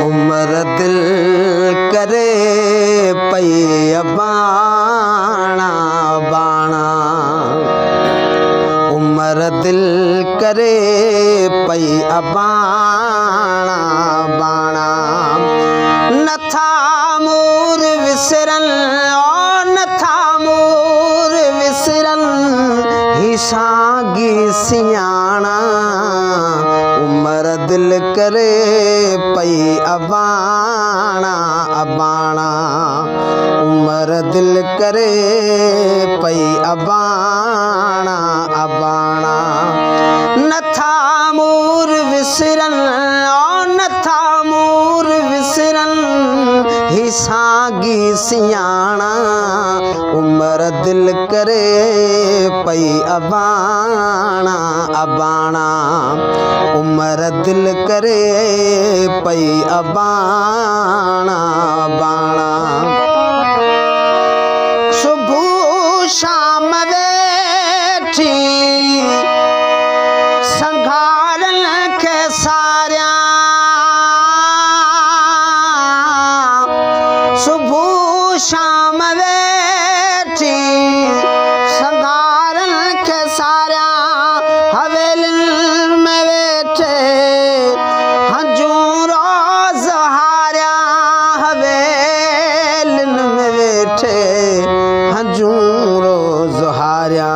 उम्र दिल करे पई बाणा बाणा, उम्र दिल करे पई बाणा बाणा। नथा मूर विसरन ओ नथा मूर विसरन ही सागी सियाणा। उम्र दिल करे पई बाणा बाणा, उम्र दिल करे पई बाणा बाणा। नथा मूर विसरन ओ नथा मूर विसरन ही सागी सियाणा। उम्र दिल करे पई बाणा बाणा, उम्र दिल करे पई बाणा बाणा। सुबह शाम वेठी संघारन के सारिया, सुबह शाम वेठी संघारन के सारिया। हवेलिन में बैठे हजूं रोज हारिया, हवेलिन में बैठे हजूं रोज हारिया।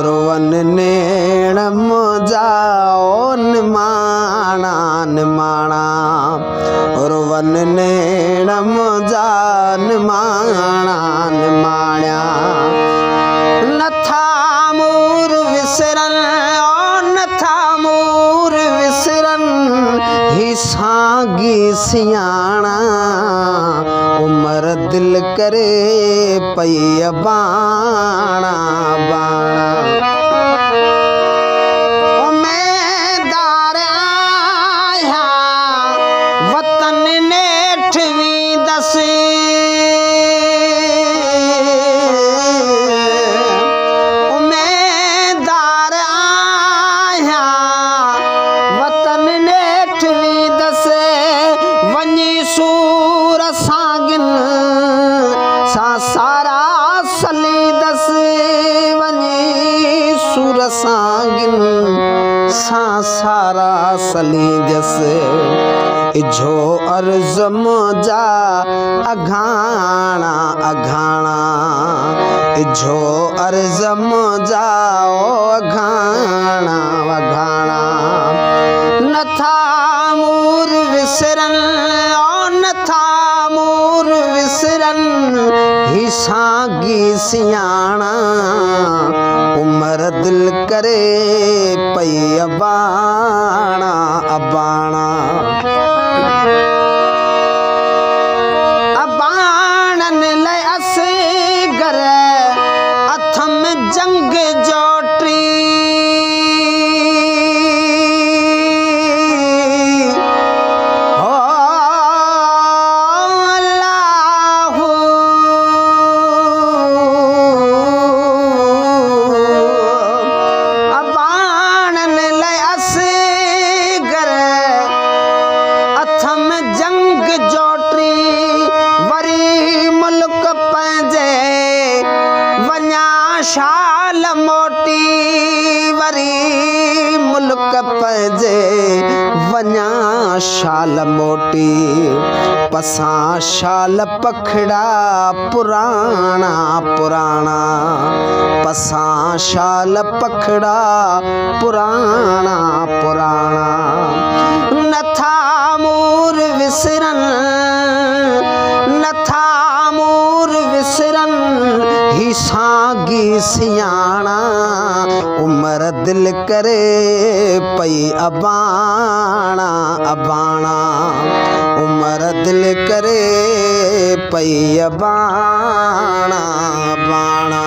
रोवन नेण मुझा ओ निमाणा निमाणा, रोवन नेण मुझा निमाणा निमाणिया। नथा मूर विसरन ओ नथा मूर विसरन ही सागी सियाणा। उम्र दिल करे पई बाणा बाणा। उम्मीदार आया वतन नेठवी दसी, उम्मीदार आया वतन नेठवी दसे। वञी सूर सागिन सा सारा सली दस, वञी सूर सागिन सा सारा सली दस। इझो अर्ज़ मुझा अघाणा अघाणा, इझो अर्ज़ मुझा ओ अघाणा अघाणा। नथा मूर विसरन ओ नथा मूर विसरन ही सागी सियाणा। उम्र दिल करे पई बाणा बाणा। बाणन ले असगर अथम जंग जोटी, जंग जोटी वरी मुल्क पंहिंजे वञा शाल मोटी, वरी मुल्क पंहिंजे वञा शाल मोटी। पसां शाल पखड़ा पुराणा पुराणा, पसां शाल पखड़ा पुराणा पुराणा। नथा मूर विसरन नथा मूर विसरन ही सागी सियाणा। उम्र दिल करे पई बाणा बाणा, उम्र दिल करे पई बाणा बाणा।